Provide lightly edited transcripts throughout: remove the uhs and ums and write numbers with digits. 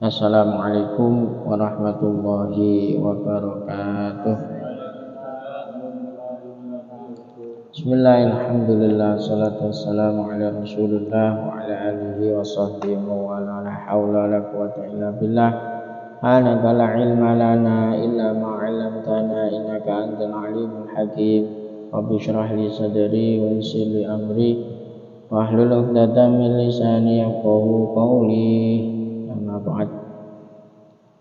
Assalamualaikum warahmatullahi wabarakatuh. Bismillahirrahmanirrahim. Salatu wassalamu ala Rasulillah wa ala alihi wa sahbihi wa la haula wa la quwwata illa billah. Anaka la ilma lana illa ma 'allamtana innaka antal alimul hakim. Rabbi shrah li sadri wa yassir li amri wahlul 'uqdatam min lisani yafqahu qawli. Amma ba'd.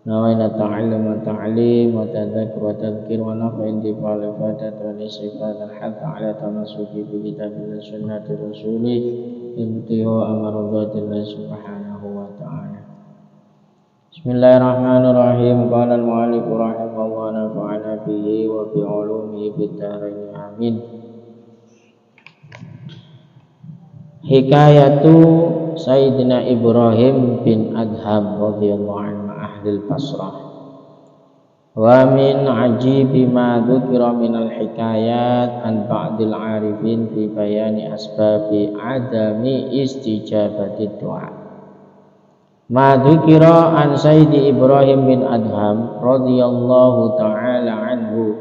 Nawaina ta'allum wa ta'lim wa tadzakkur wa tadhkir wa naf'in tifal ifadat wa lisifat al-hadd ala tamassuki bi kitabillah sunnati rasulih imtihu amradatillahi subhanahu wa ta'ala. Bismillahirrahmanirrahim. Qala al-mu'allif rahimahullah nafa'ana bihi wa bi 'ulumihi bid dharain amin. Hikayatu Sayyidina Ibrahim bin Adham radhiyallahu anhu ahlil Basrah. Wa min ajibi ma dzukira minal hikayat an ba'dil arifin fi bayani asbabi adami istijabati du'a. Ma dzukira an Sayyidi Ibrahim bin Adham radhiyallahu ta'ala anhu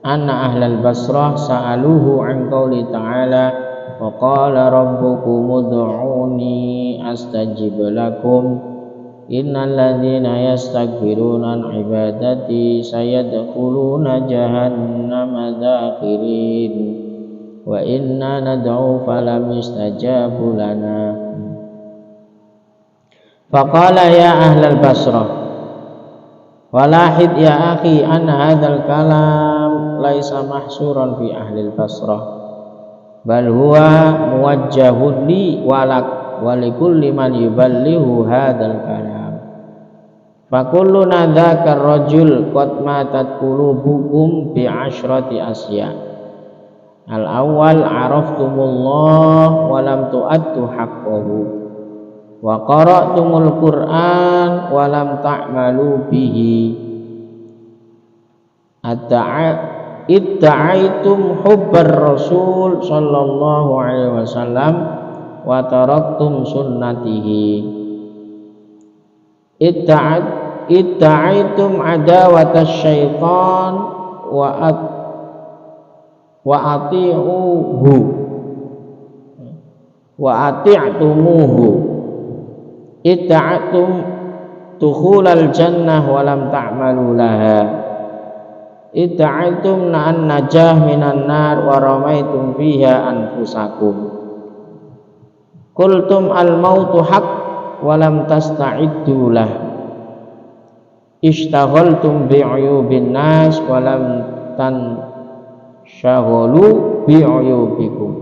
anna ahlal Basrah sa'aluhu an qauli ta'ala wa qala rabbukum ud'uni astajib lakum innal ladzina yastakbiruna an ibadati sayadkhuluna jahannama dakhirin wa inna nad'u falam yustajabu lana. Faqala ya ahlal Basrah walahid ya akhi anna hadzal kalam laisa mahsuran fi ahlil Basrah bal huwa muwajjahun li walak walikulli man yuballighu hadzal kalam. Fakulluna dzakar rajul qad matat qulubukum bi asyrati asya. Al awwal araftumullah wa lam tu'addu haqqahu wa qara'tumul Qur'an wa lam ta'malu bihi. Itta'aitum hubbar rasul sallallahu alaihi wasallam wa taraktum sunnatihi. Itta'aitum adawatas syaitan wa ati'tumuhu. Itta'aitum dukhulal jannah wa lam ta'malu laha. Itta'aitum na'an najah minan nar wa ramaitum fiha anfusakum. Qultum al-mautu haq wa lam tasta'iddu lah. Ishtaghaltum bi'uyubin nas wa lam tanshaghalu bi'uyubikum.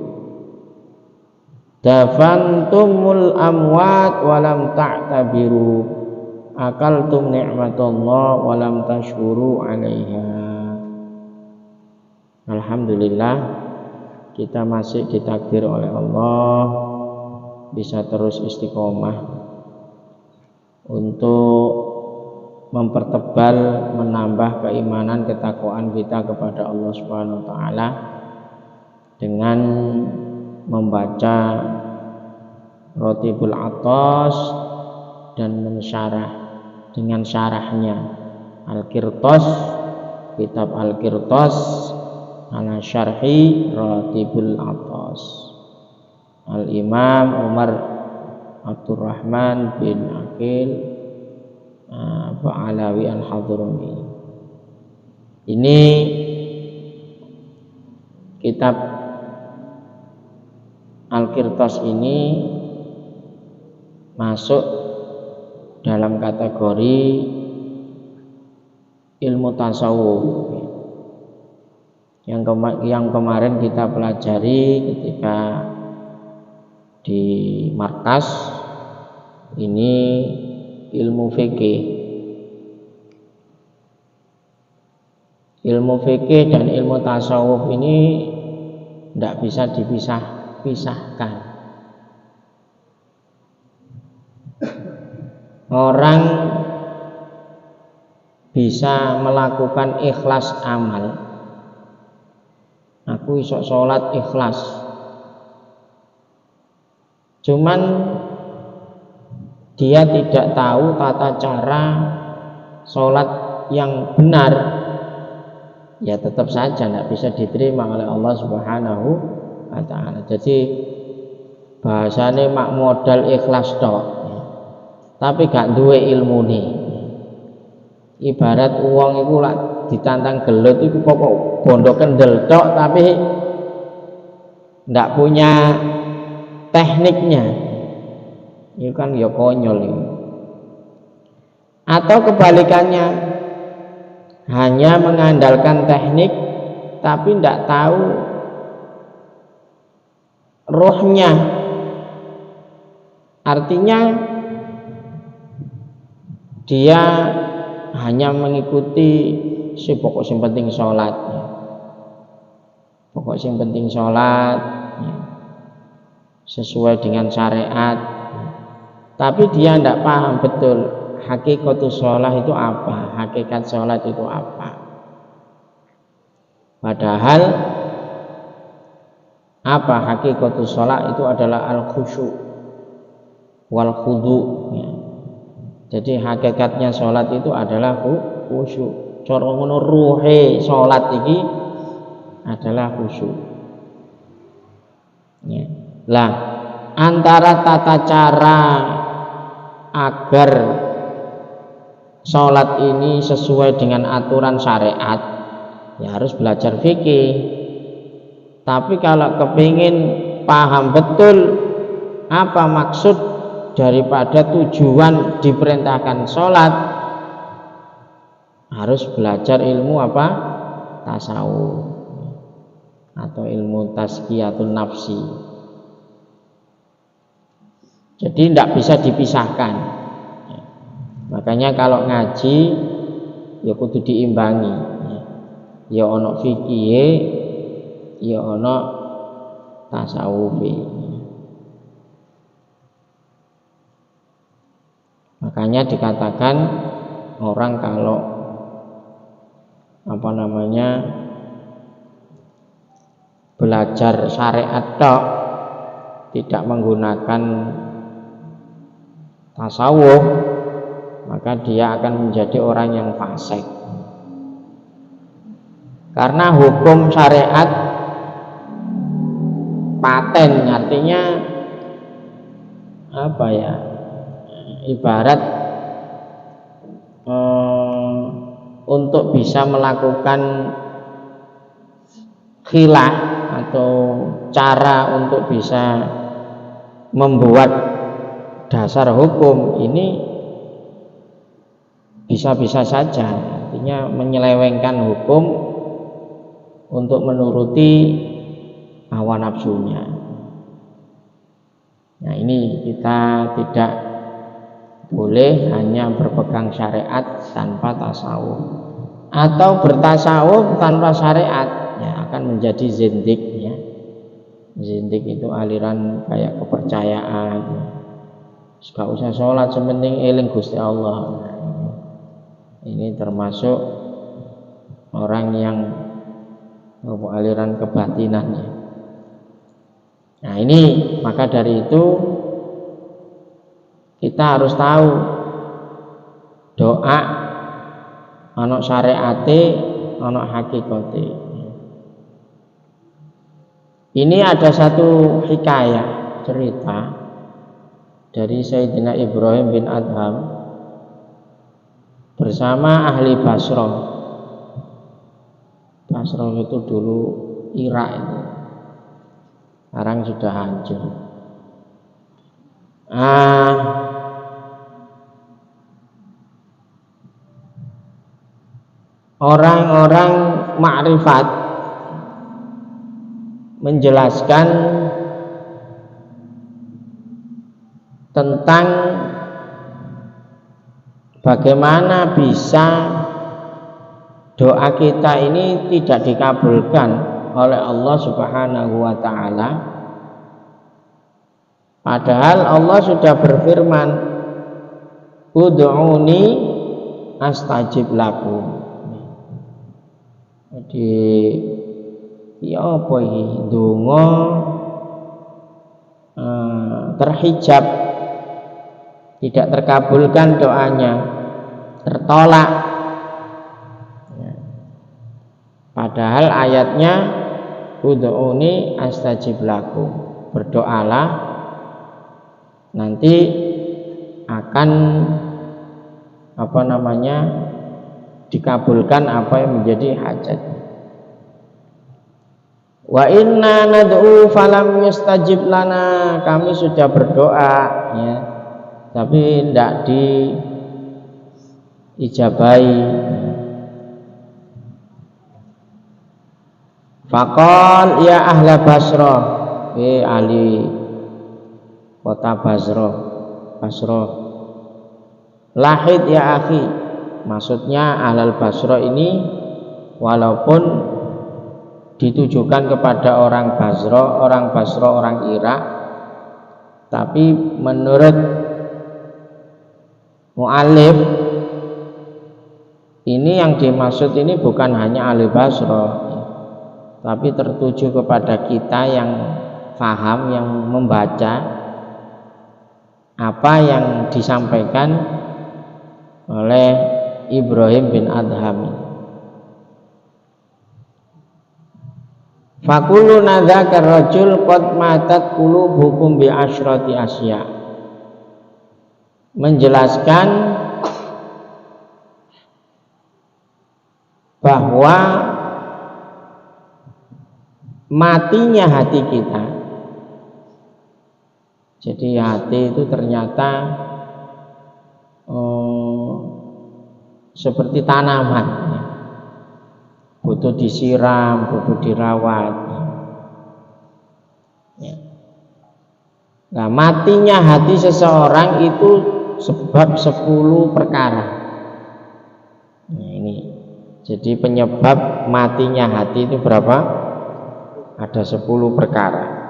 Dafantumul amwat wa lam ta'tabiru. Akaltum ni'matullah wa lam tashkuru 'alaiha. Alhamdulillah, kita masih ditakdir oleh Allah bisa terus istiqomah untuk mempertebal, menambah keimanan, ketakwaan kita kepada Allah Subhanahu wa taala dengan membaca Rotibul Athos dan mensyarah dengan syarahnya Al-Qirtas, kitab Al-Qirtas ala syarhi Ratibul Athos Al-Imam Umar Abdurrahman bin Aqil Ba'alawi Al-Hadrami. Ini kitab Al-Qirtas ini masuk dalam kategori ilmu tasawuf yang kemarin kita pelajari ketika di markas. Ini ilmu fikih. Ilmu fikih dan ilmu tasawuf ini tidak bisa dipisahkan. Orang bisa melakukan ikhlas amal. Aku iso sholat ikhlas. Cuman dia tidak tahu tata cara sholat yang benar, ya tetap saja tidak bisa diterima oleh Allah Subhanahu wa ta'ala. Jadi bahasanya mak modal ikhlas tok, tapi gak duwe ilmu nih. Ibarat uang itu lah ditantang gelut itu pokok bondo kendel tok, tapi ndak punya tekniknya, itu kan ya konyol ini. Atau kebalikannya, hanya mengandalkan teknik tapi ndak tahu rohnya, artinya dia hanya mengikuti si pokok yang penting sholat, pokok yang penting sholat sesuai dengan syariat, tapi dia tidak paham betul hakikatus sholat itu apa, hakikat sholat itu apa. Padahal apa hakikatus sholat itu adalah al-khusyu' wal khudu', ya. Jadi hakikatnya sholat itu adalah khusyuk. Cara ngono ruhe sholat iki adalah khusyuk. Ya. Lah antara tata cara agar sholat ini sesuai dengan aturan syariat, ya harus belajar fikih. Tapi kalau kepingin paham betul apa maksud daripada tujuan diperintahkan sholat, harus belajar ilmu apa? Tasawuf atau ilmu tazkiyatun nafsi. Jadi tidak bisa dipisahkan. Makanya kalau ngaji ya kudu diimbangi. Ya ono fikih, ya ono tasawufi. Makanya dikatakan orang kalau belajar syariat tok, tidak menggunakan tasawuf, maka dia akan menjadi orang yang fasik. Karena hukum syariat paten, artinya apa ya? Ibarat untuk bisa melakukan khilaf atau cara untuk bisa membuat dasar hukum ini bisa-bisa saja, artinya menyelewengkan hukum untuk menuruti hawa nafsunya. Nah ini kita tidak boleh hanya berpegang syariat tanpa tasawuf, atau bertasawuf tanpa syariat, ya akan menjadi zindik, ya. Zindik itu aliran kayak kepercayaan, gak usah sholat sementing eling Gusti Allah. Ini termasuk orang yang aliran kebatinannya. Nah ini maka dari itu kita harus tahu doa ana syariate, ana hakikate. Ini ada satu hikayah cerita dari Sayyidina Ibrahim bin Adham bersama ahli Basrah. Basrah itu dulu Irak itu, sekarang sudah hancur. Orang-orang makrifat menjelaskan tentang bagaimana bisa doa kita ini tidak dikabulkan oleh Allah Subhanahu wa ta'ala, padahal Allah sudah berfirman ud'uni astajib lakum. Jadi ya apa iki donga terhijab tidak terkabulkan doanya, tertolak. Padahal ayatnya ud'uni astajib lakum, berdoalah nanti akan dikabulkan apa yang menjadi hajat. Wa inna nad'u falam yustajib lana, kami sudah berdoa ya, tapi tidak diijabahi. Faqal ya ahla Basrah, ahli kota Basrah, lahid ya akhi, maksudnya ahlal Basrah ini walaupun ditujukan kepada orang Basrah, orang Irak, tapi menurut mu'allif ini yang dimaksud ini bukan hanya ahli Basrah, tapi tertuju kepada kita yang faham, yang membaca apa yang disampaikan oleh Ibrahim bin Adham. Fakulu nadzakar rajul qad matat qulubukum bi asyrati asya, menjelaskan bahwa matinya hati kita. Jadi hati itu ternyata seperti tanaman, butuh disiram, butuh dirawat. Nah, matinya hati seseorang itu sebab 10 perkara. Nah, ini jadi penyebab matinya hati itu berapa? Ada 10 perkara.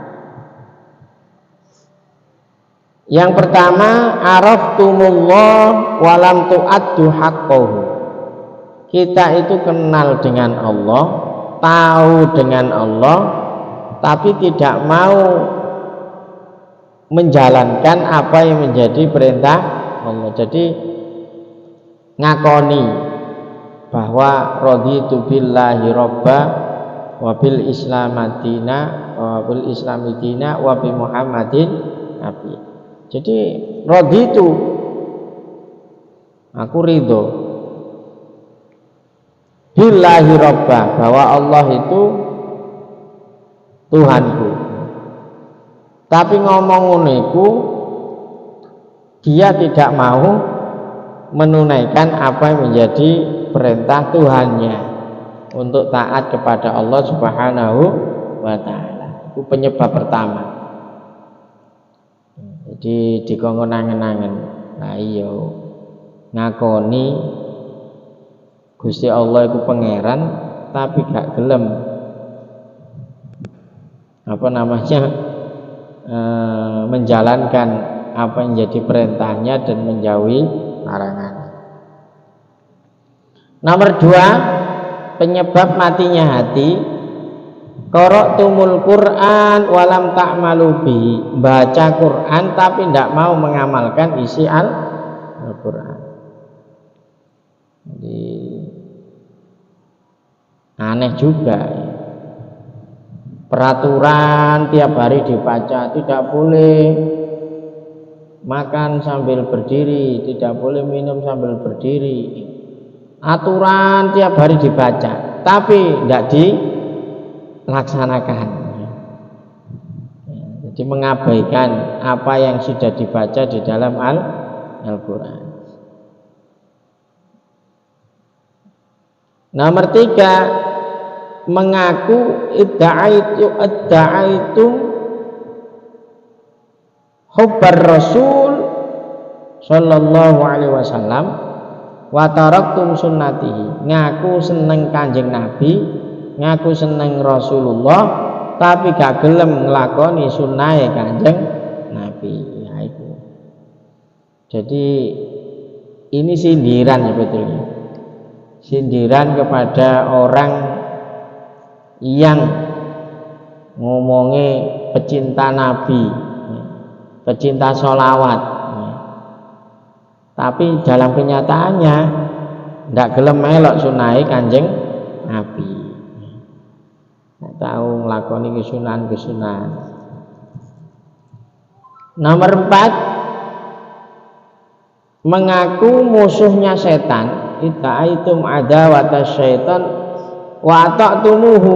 Yang pertama, araftumullah walam tu'addu haqqahu. Kita itu kenal dengan Allah, tahu dengan Allah, tapi tidak mau menjalankan apa yang menjadi perintah Allah. Jadi ngakoni bahwa raditu billahi robba wabil islamadina wabil islamidina wabi muhammadin nabi. Jadi raditu, aku ridho billahi robba, bahwa Allah itu Tuhanku. Tapi ngomong ngono, dia tidak mau menunaikan apa yang menjadi perintah Tuhannya untuk taat kepada Allah Subhanahu wa ta'ala. Itu penyebab pertama. Jadi dikongkon-angen-angen. Nah iya, ngakoni Gusti Allah itu pangeran tapi gak gelem menjalankan apa yang jadi perintahnya dan menjauhi larangan. Nomor 2, penyebab matinya hati, qara'tumul Qur'an walam ta'malu bihi, baca Quran tapi tidak mau mengamalkan isi Al-Quran. Jadi aneh juga ya. Peraturan tiap hari dibaca, tidak boleh makan sambil berdiri, tidak boleh minum sambil berdiri. Aturan tiap hari dibaca, tapi tidak dilaksanakan. Jadi mengabaikan apa yang sudah dibaca di dalam Al-Quran. Nomor 3, mengaku idda'aitu hubbar Rasul sallallahu alaihi wasallam wa taraktum sunnatihi, ngaku seneng Kanjeng Nabi, ngaku seneng Rasulullah, tapi gak gelem nglakoni sunnahe Kanjeng Nabi. Ya itu. Jadi ini sindiran sebetulnya. Sindiran kepada orang yang ngomongnya pecinta Nabi, pecinta sholawat, tapi dalam kenyataannya ndak gelem melok sunahe Kanjeng Nabi. Ndak tahu nglakoni kesunahan. Nomor 4, mengaku musuhnya setan. Ita'aitum adawata syaitan wa ta'tumuhu,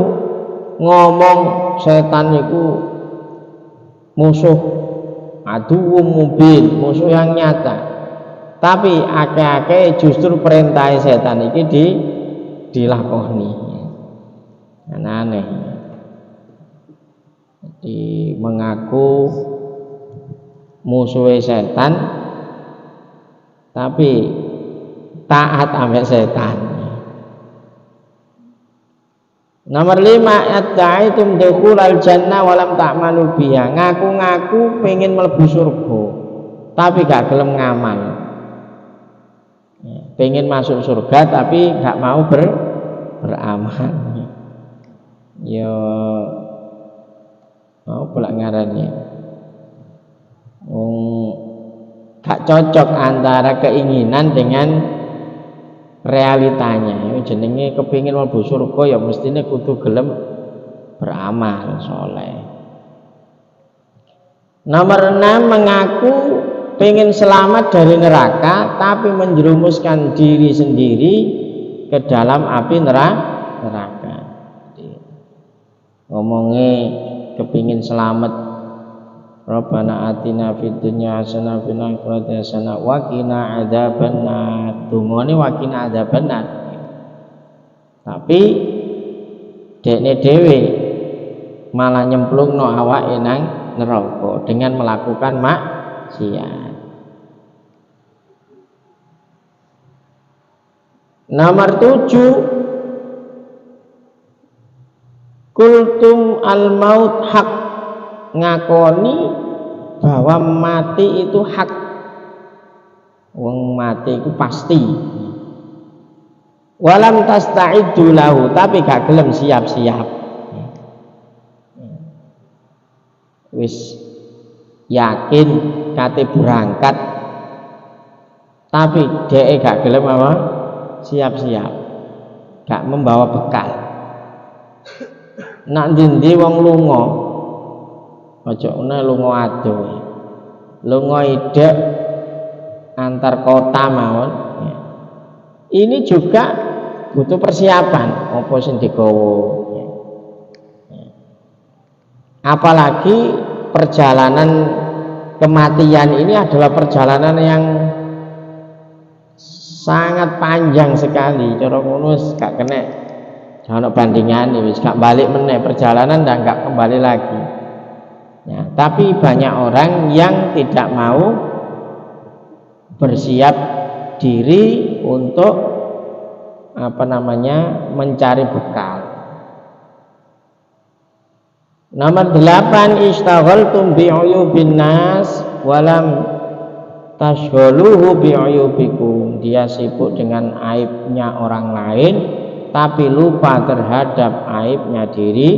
ngomong setan itu musuh, aduwwum mubin, musuh yang nyata, tapi akeh-akeh justru perintah setan iki dilakoni. Aneh. Jadi mengaku musuh setan tapi taat ambek setan. Nomor 5, atta'aitum dukhulal jannah walam ta'malu biha, ngaku-ngaku pengen mlebu surga tapi gak gelem ngamal. Pengen masuk surga tapi gak mau beramal. Ya mau pula ngarannya gak cocok antara keinginan dengan realitanya. Jenenge kepingin mlebu surga ya mestine kudu gelem beramal soleh. Nomor 6, mengaku pengen selamat dari neraka tapi menjerumuskan diri sendiri ke dalam api neraka. Ngomongnya kepingin selamat, Rabbana atina fid dunya hasanah wa fil akhirati hasanah wa qina adzabannar. Dungane wa qina adzabannar. Tapi dekne dhewe malah nyemplungno awake nang neraka dengan melakukan maksiat. Nomor 7, kultum al-maut hak, ngakoni bahwa mati itu hak. Wong mati itu pasti. Walam tasta'iddu lahu, tapi gak gelem siap-siap. Wis yakin kate berangkat tapi dhek gak gelem apa? Siap-siap. Gak membawa bekal. Nak ndi wong lunga aja ana lunga adoh, lunga idek antar kota mawon. Ini juga butuh persiapan apa sing digawa. Apalagi perjalanan kematian ini adalah perjalanan yang sangat panjang sekali. Cara ngono wis gak kena ana bandingane, wis gak balik meneh, perjalanan dan gak kembali lagi. Ya, tapi banyak orang yang tidak mau bersiap diri untuk mencari bekal. Nomor 8, istaghaltum bi'uyubin nas walam tashghaluhu bi'uyubikum. Dia sibuk dengan aibnya orang lain tapi lupa terhadap aibnya diri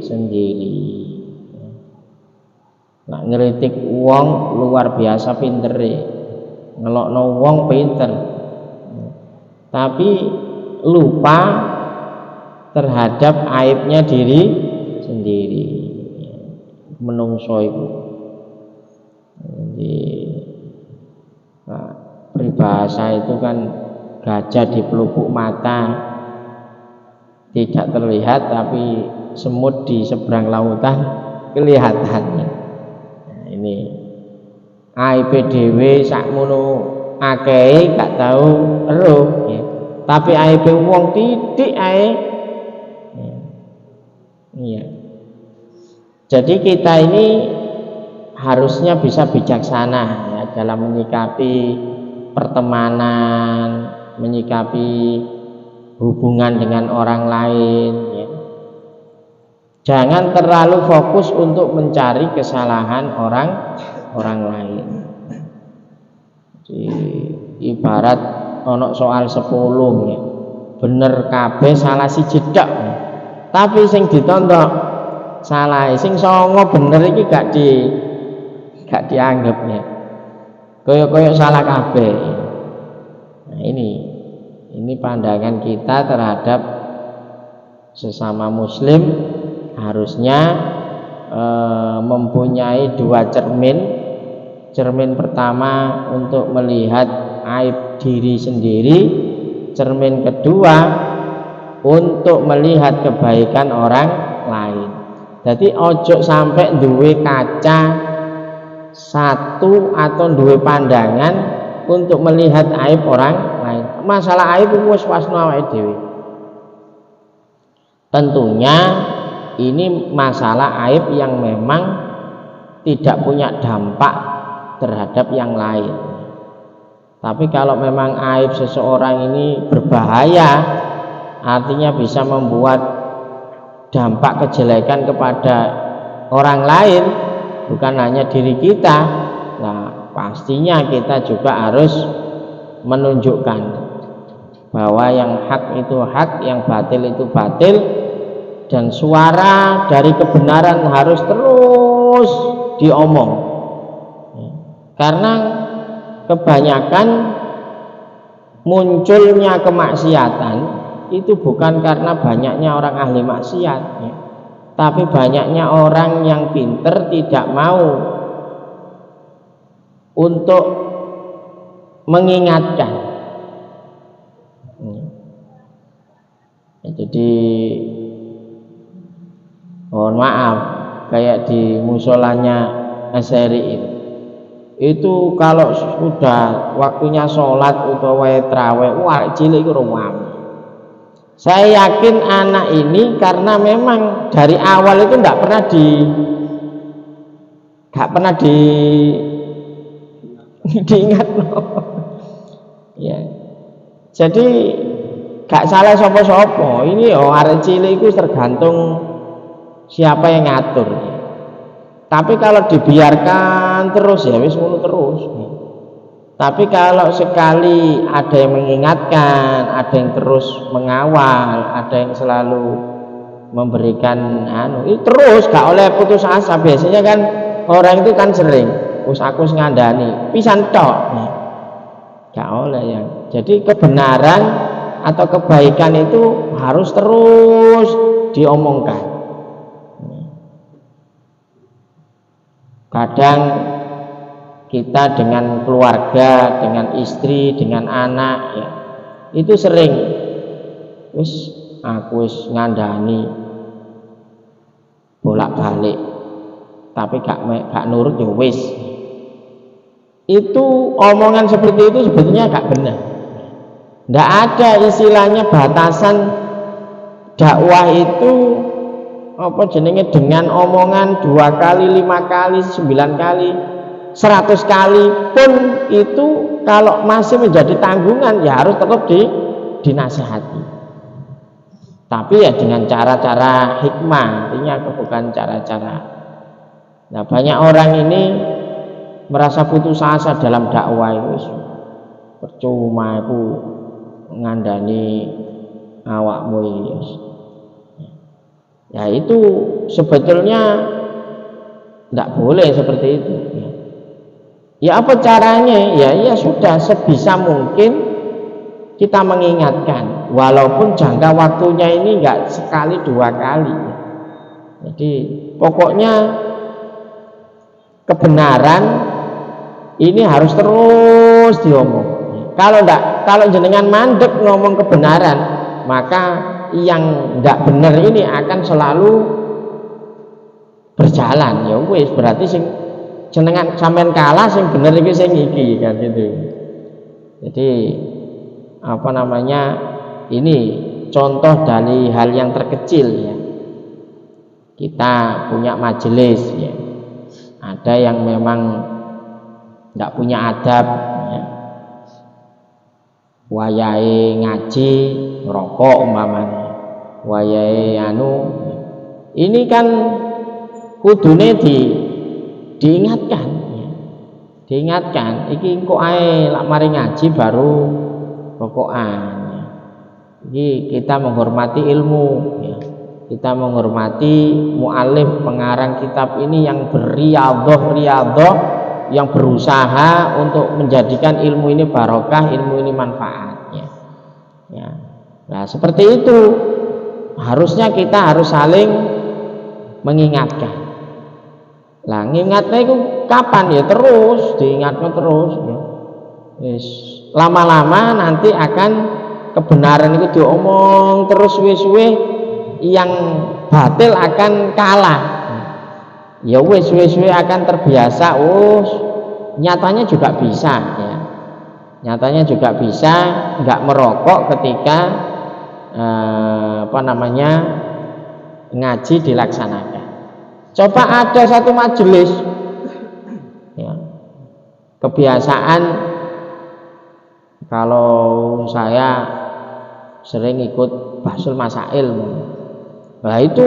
sendiri. Nak ngeritik wong luar biasa pintere, ngelokno wong pinter, tapi lupa terhadap aibnya diri sendiri. Menungso iku. Jadi peribahasa itu kan gajah di pelupuk mata tidak terlihat, tapi semut di seberang lautan kelihatan. Ini aib dhewe sakmono akeh gak tahu eruh ya. Tapi aib wong titik ae. Iya. Jadi kita ini harusnya bisa bijaksana ya, dalam menyikapi pertemanan, menyikapi hubungan dengan orang lain ya. Jangan terlalu fokus untuk mencari kesalahan orang lain. Jadi, ibarat ono soal 10 ya. Bener kabeh salah siji tok. Tapi sing ditonton salah, sing 9 bener iki gak dianggap ya. Kaya salah kabeh. Nah, ini pandangan kita terhadap sesama muslim harusnya mempunyai dua cermin. Cermin pertama untuk melihat aib diri sendiri, cermin kedua untuk melihat kebaikan orang lain. Jadi ojo sampai duwe kaca satu atau duwe pandangan untuk melihat aib orang lain. Masalah aib wis wasno awake dhewe. Tentunya ini masalah aib yang memang tidak punya dampak terhadap yang lain. Tapi kalau memang aib seseorang ini berbahaya, artinya bisa membuat dampak kejelekan kepada orang lain, bukan hanya diri kita. Nah, pastinya kita juga harus menunjukkan bahwa yang hak itu hak, yang batil itu batil, dan suara dari kebenaran harus terus diomong. Karena kebanyakan munculnya kemaksiatan itu bukan karena banyaknya orang ahli maksiat, ya, tapi banyaknya orang yang pinter tidak mau untuk mengingatkan. Jadi mohon maaf, kayak di musolanya Asy'ari itu kalau sudah waktunya sholat utawa tarawih, wah cilik itu ruam. Saya yakin anak ini karena memang dari awal itu nggak pernah diingat, ya. Jadi gak salah sopo-sopo. Ini arek cilik itu tergantung siapa yang ngatur. Tapi kalau dibiarkan terus ya wis ngono terus. Tapi kalau sekali ada yang mengingatkan, ada yang terus mengawal, ada yang selalu memberikan itu terus gak oleh putus asa. Biasanya kan orang itu kan sering aku ngandani pisan tok. Gak oleh ya. Jadi kebenaran atau kebaikan itu harus terus diomongkan. Kadang kita dengan keluarga, dengan istri, dengan anak, ya, itu sering aku ngandani bolak-balik, tapi gak nurut ya wis. Itu omongan seperti itu sebetulnya gak benar. Nggak ada istilahnya batasan dakwah itu apa jenenge dengan omongan 2 kali, 5 kali, 9 kali, 100 kali pun itu kalau masih menjadi tanggungan ya harus tetap dinasihati. Tapi ya dengan cara-cara hikmah, artinya bukan cara-cara. Nah, banyak orang ini merasa putus asa dalam dakwah itu. Percuma aku ngandani awakmu iki. Ya itu sebetulnya tidak boleh seperti itu. Ya apa caranya? Ya sudah sebisa mungkin kita mengingatkan, walaupun jangka waktunya ini enggak sekali 2 kali. Jadi pokoknya kebenaran ini harus terus diomong. Kalau jenengan mandek ngomong kebenaran, maka yang tidak benar ini akan selalu berjalan. Ya wis berarti sing jenengan sampean kalah, sing bener iki sing iki kan gitu. Jadi apa namanya, ini contoh dari hal yang terkecil ya. Kita punya majelis ya. Ada yang memang tidak punya adab ya. Wayahe ngaji rokok umpamanya, wayahe ini kan kudune diingatkan ya. Diingatkan iki engko ae lak mari ngaji baru rokokan ya. Iki kita menghormati ilmu ya. Kita menghormati mu'alif pengarang kitab ini yang berriyadhah yang berusaha untuk menjadikan ilmu ini barokah, ilmu ini manfaatnya. Ya. Nah, seperti itu harusnya kita harus saling mengingatkan. Lah ngingatnya itu kapan ya, terus diingatkan terus ya. Lama-lama nanti akan kebenaran itu diomong terus, suwe-suwe yang batil akan kalah. Ya wes suwe-suwe akan terbiasa. Nyatanya juga bisa ya. Nyatanya juga bisa nggak merokok ketika ngaji dilaksanakan. Coba ada satu majelis ya, kebiasaan kalau saya sering ikut bahsul masail, nah itu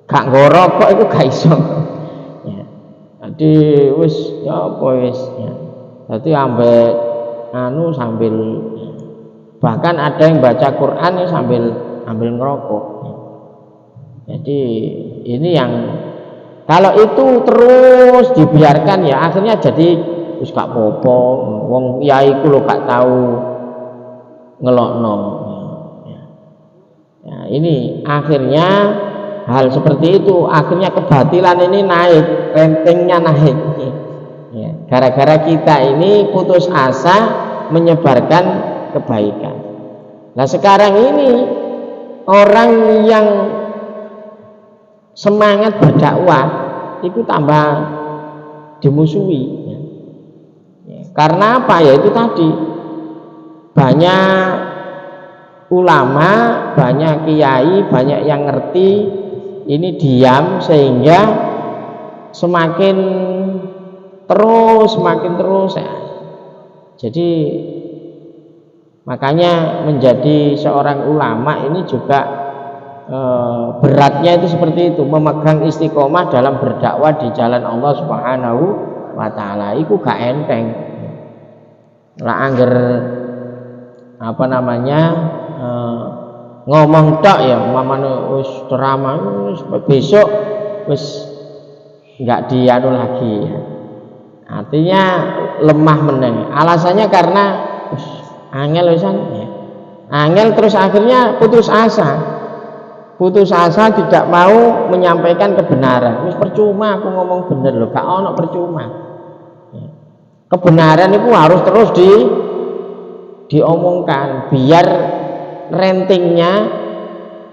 gak ngorokok itu gak iso ya. Jadi wis ya apa wis ya. Jadi ambek sambil bahkan ada yang baca Quran ya sambil ngerokok ya. Jadi ini yang kalau itu terus dibiarkan ya akhirnya jadi wis gak apa-apa, wong kiai ku lho gak tahu ngelokno ya. Ya, ini akhirnya hal seperti itu, akhirnya kebatilan ini naik, rankingnya naik ya. Gara-gara kita ini putus asa menyebarkan kebaikan. Nah sekarang ini orang yang semangat berdakwah itu tambah dimusuhi ya. Ya, karena apa ya, itu tadi banyak ulama, banyak kiai, banyak yang ngerti, ini diam sehingga semakin terus ya. Jadi makanya menjadi seorang ulama ini juga beratnya itu seperti itu, memegang istiqomah dalam berdakwah di jalan Allah Subhanahu wa taala. Iku gak enteng. Lah angger ngomong tok ya umpamane wis ceramah besok wis enggak dianu lagi ya. Artinya lemah meneng. Alasannya karena angel wisan ya. Angel terus akhirnya putus asa tidak mau menyampaikan kebenaran. Wis percuma aku ngomong bener loh, gak ono percuma ya. Kebenaran itu harus terus diomongkan biar rentingnya,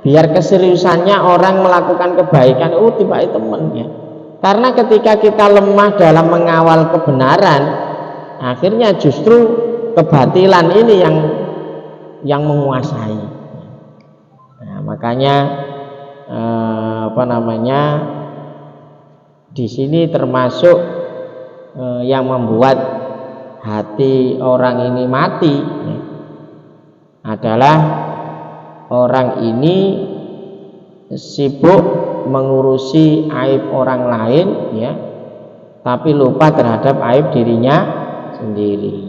biar keseriusannya orang melakukan kebaikan tiba temen ya. Karena ketika kita lemah dalam mengawal kebenaran, akhirnya justru kebatilan ini yang menguasai. Nah, makanya di sini termasuk yang membuat hati orang ini mati ya, adalah orang ini sibuk mengurusi aib orang lain ya, tapi lupa terhadap aib dirinya sendiri.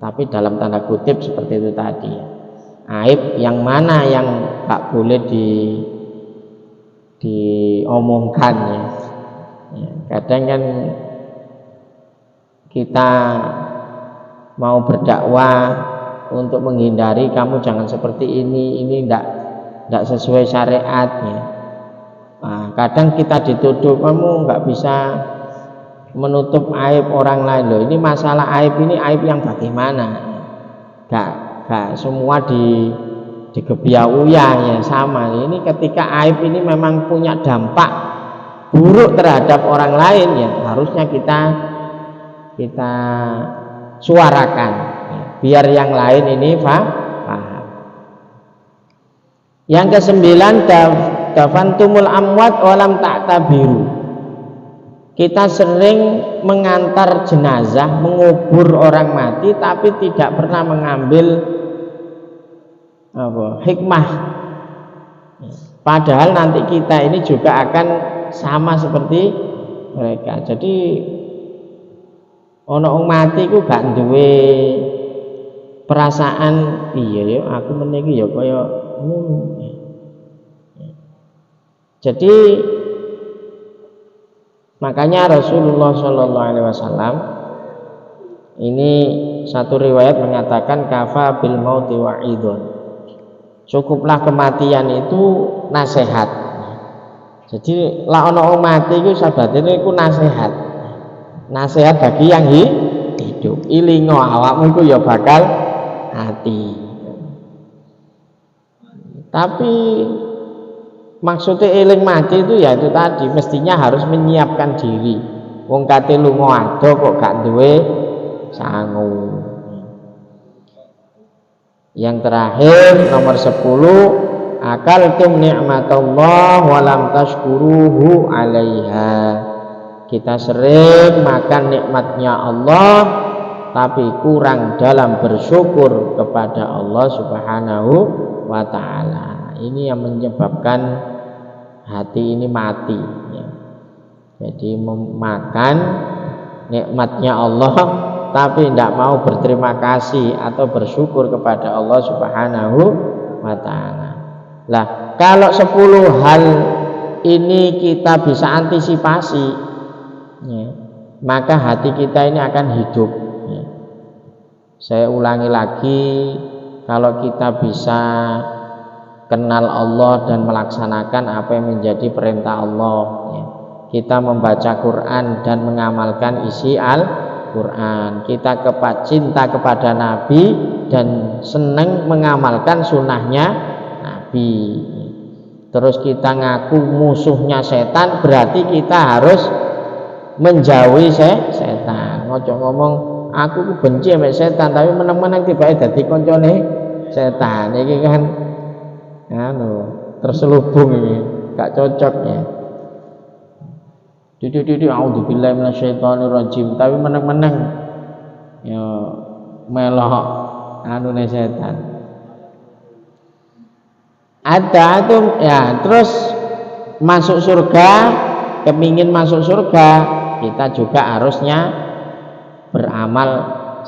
Tapi dalam tanda kutip seperti itu tadi ya. Aib yang mana yang tak boleh diomongkan ya. Ya, kadang kan kita mau berdakwah untuk menghindari kamu jangan seperti ini tidak sesuai syariatnya. Nah, kadang kita dituduh kamu nggak bisa menutup aib orang lain loh. Ini masalah aib ini aib yang bagaimana? Gak semua digebiauya ya sama. Ini ketika aib ini memang punya dampak buruk terhadap orang lain ya harusnya kita suarakan ya, biar yang lain ini paham. Yang ke-9 dafantumul amwat walam ta'tabiru. Kita sering mengantar jenazah, mengubur orang mati tapi tidak pernah mengambil hikmah. Padahal nanti kita ini juga akan sama seperti mereka. Jadi ono wong mati ku gak duwe perasaan iya ya aku meniki ya kaya ngono. Jadi Makanya Rasulullah Shallallahu Alaihi Wasallam ini satu riwayat mengatakan kafa bil mauti wa'idun. Cukuplah kematian itu nasihat. Jadi la ono wong mati iku sabadene iku nasihat. Nasihat bagi yang hidup. Ilingo awakmu iku ya bakal mati. Tapi maksudnya eling mati itu ya itu tadi, mestinya harus menyiapkan diri. Wong kate lunga ado kok gak duwe sangu. Yang terakhir nomor 10, akaltum ni'matallah walam tashkuruhu 'alaiha. Kita sering makan nikmatnya Allah tapi kurang dalam bersyukur kepada Allah Subhanahu wa ta'ala. Ini yang menyebabkan hati ini mati ya. Jadi memakan nikmatnya Allah tapi tidak mau berterima kasih atau bersyukur kepada Allah Subhanahu wa ta'ala. Lah, kalau 10 hal ini kita bisa antisipasi ya, maka hati kita ini akan hidup ya. Saya ulangi lagi, kalau kita bisa kenal Allah dan melaksanakan apa yang menjadi perintah Allah ya. Kita membaca Quran dan mengamalkan isi Al-Quran, kita cinta kepada Nabi dan senang mengamalkan sunnahnya Nabi. Terus kita ngaku musuhnya setan, berarti kita harus menjauhi setan. Ngojo ngomong aku benci sama setan tapi menang-menang tiba-tiba dadi koncone setan. Iki kan terselubung ini, gak cocok ya. A'udzubillahi minasyaitonirrajim, tapi meneng-meneng ya melok anune setan. Ada itu ya, terus masuk surga, kepingin masuk surga, kita juga harusnya beramal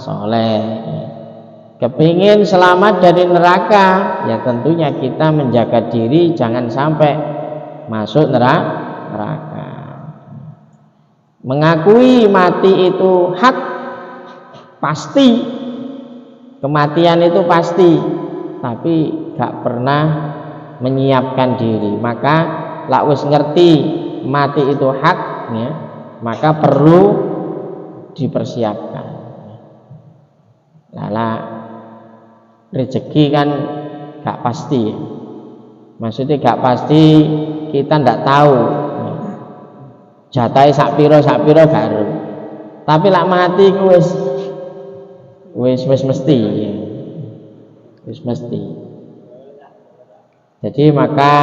soleh. Kepingin selamat dari neraka, ya tentunya kita menjaga diri jangan sampai masuk neraka. Mengakui mati itu hak, pasti kematian itu pasti, tapi gak pernah menyiapkan diri. Maka lak wis ngerti mati itu hak ya, maka perlu dipersiapkan. Lala rezeki kan gak pasti, maksudnya gak pasti, kita ndak tahu jatahe sak pira gak ero. Tapi lak mati ku wis mesti ya. Wis mesti. Jadi maka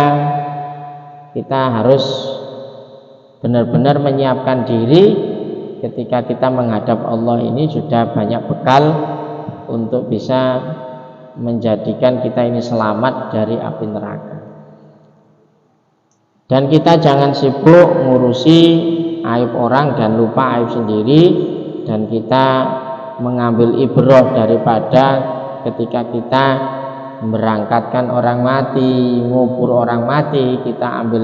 kita harus benar-benar menyiapkan diri ketika kita menghadap Allah ini, sudah banyak bekal untuk bisa menjadikan kita ini selamat dari api neraka. Dan kita jangan sibuk ngurusi aib orang dan lupa aib sendiri, dan kita mengambil ibrah daripada ketika kita memberangkatkan orang mati, ngubur orang mati, kita ambil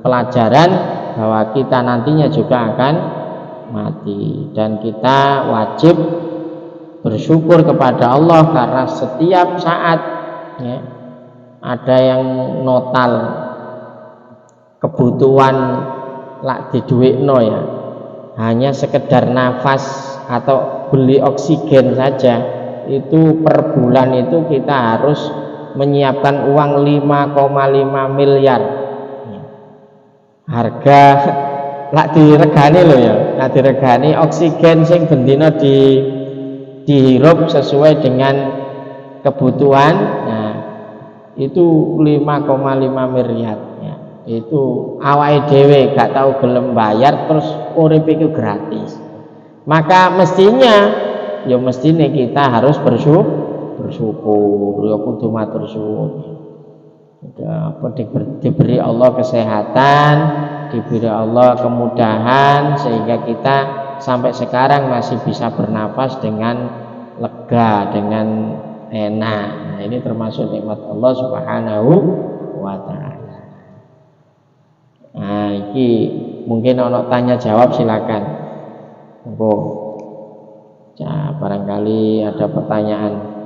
pelajaran bahwa kita nantinya juga akan mati, dan kita wajib bersyukur kepada Allah karena setiap saat ya, ada yang notal kebutuhan lak diduwekno ya, hanya sekedar nafas atau beli oksigen saja, itu per bulan itu kita harus menyiapkan uang 5,5 miliar harga lak diregani loh ya, lak diregani oksigen sing bendina dihirup sesuai dengan kebutuhan. Nah itu 5,5 miliar ya. Itu awake dhewe gak tahu gelem bayar, terus urip iku gratis. Maka mestinya kita harus bersyukur ya, kudu matur suwun. Diberi Allah kesehatan, diberi Allah kemudahan, sehingga kita sampai sekarang masih bisa bernafas dengan lega, dengan enak. Nah, ini termasuk nikmat Allah Subhanahu wa ta'ala. Nah, iki mungkin ono tanya jawab silakan. Ya, barangkali ada pertanyaan.